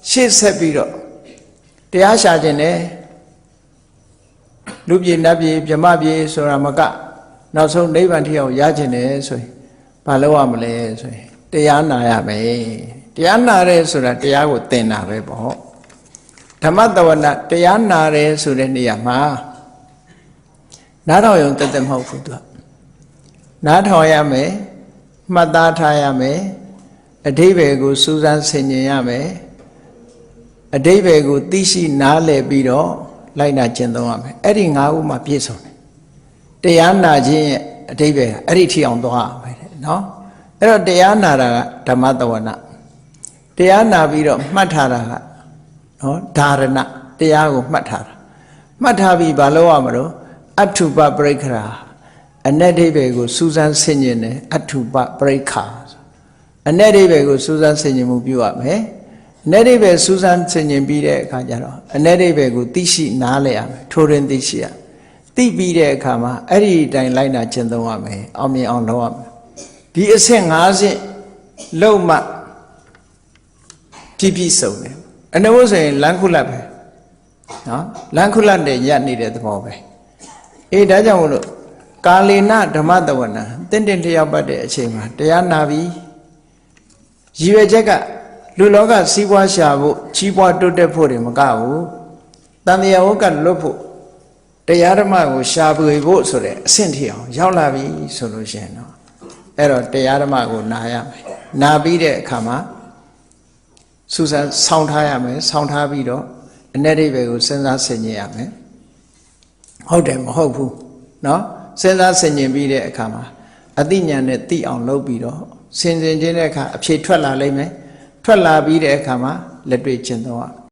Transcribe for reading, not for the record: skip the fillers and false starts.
ရှေ့ဆက်ပြီးတော့တရားရှာခြင်းနဲ့လူပြည်နတ်ပြည်ဗြဟ္မပြည်ဆိုတာမကနောက်ဆုံးနိဗ္ဗာန်ထိအောင်ရခြင်းနဲ့ဆိုရင်ဘာလုပ်ရမလဲဆိုရင်တရားနာရမယ်တရားနာရဲဆိုတာတရားကိုသင်တာပဲပေါ့ဓမ္မတဝနာတရားနာရဲဆိုတဲ့နေရာမှာနားထောင်ရုံတက်တက်မဟုတ်ဘူးသူကနားထောင်ရမယ်မှတ်သားထားရမယ်အဓိပ္ပာယ်ကိုစူးစမ်းဆင်ခြင်ရမယ်အဓိပ္ပာယ်ကိုသိရှိနားလည်ပြီးတော့လိုက်နာကျင့်သုံးရမယ်အဲ့ဒီ၅ခုမှပြည့်စုံတယ်တရားနာခြင်းရဲ့အဓိပ္ပာယ်အဲ့ဒီထီအောင်သွားရမယ်နော်အဲ့တော့တရားနာတာကဓမ္မတဝနာတရားနာပြီးတော့မှတ်ထားတာကနော်ဓာရဏတရားကိုမှတ်ထားတာမှတ်ထားပြီးဘာလုပ်ရမလို့အထုပပရိက္ခရာအ내အဓိပ္ပာယ်ကိုစူးစမ်းဆင်ခြင်တယ်အထုပပရိက္ခာအ내အဓိပ္ပာယ်ကိုစူးစမ်းဆင်ခြင်မှုပြုရမယ်အ내အဓိပ္ပာယ်စူးစမ်းဆင်ခြင်ပြီးတဲ့အခါကျတော့အ내အဓိပ္ပာယ်ကိုသိရှိနားလည်ရမယ်ထိုးရင်သိရှိရသိပြီးတဲ့အခါမှာအဲ့ဒီအတိုင်းလိုက်နာကျင့်သုံးရမယ်အောင်မြင်အောင်လုပ်ရမယ်ဒီအဆင့်၅ဆင့်လုံးမှပြည့်စုံတယ်အနုဆိုရင်လမ်းခုလတ်ပဲနော်လမ်းခုလတ်နဲ့ရပ်နေတဲ့သဘောပဲအေးဒါကြောင့်မို့လို့ကာလေနဓမ္မတဝနာတင့်လျောက်ပတ်တဲ့အချိန်မှာတရားနာပြီးရည်ရွယ်ချက်ကလူလောကစီးပွားရှာဖို့ကြီးပွားတိုးတက်ဖို့တွေမကဘူးတန်တရားဝကလွတ်ဖို့တရားဓမ္မကိုရှာဖွေဖို့ဆိုတဲ့အဆင့်ထိအောင်ရောက်လာပြီဆိုလို့ရှိရင်တော့အဲ့တော့တရားဓမ္မကိုနာရမယ်နာပြီးတဲ့အခါမှာစူးစမ်းဆောင်းထားရမယ်ဆောင်းထားပြီးတော့အ내အဓိပ္ပာယ်ကိုစဉ်းစားဆင်ခြင်ရမယ်ဟုတ်တယ်မဟုတ်ဘူးเนาะစဉ်းစားဆင်ခြင်ပြီးတဲ့အခါမှာအသိဉာဏ်နဲ့သိအောင်လုပ်ပြီးတော့ဆင်ခြင်ခြင်းတဲ့အခါအဖြေထွက်လာလိမ့်မယ်ထွက်လာပြီးတဲ့အခါမှာလက်တွေ့ကျင့်သုံးရ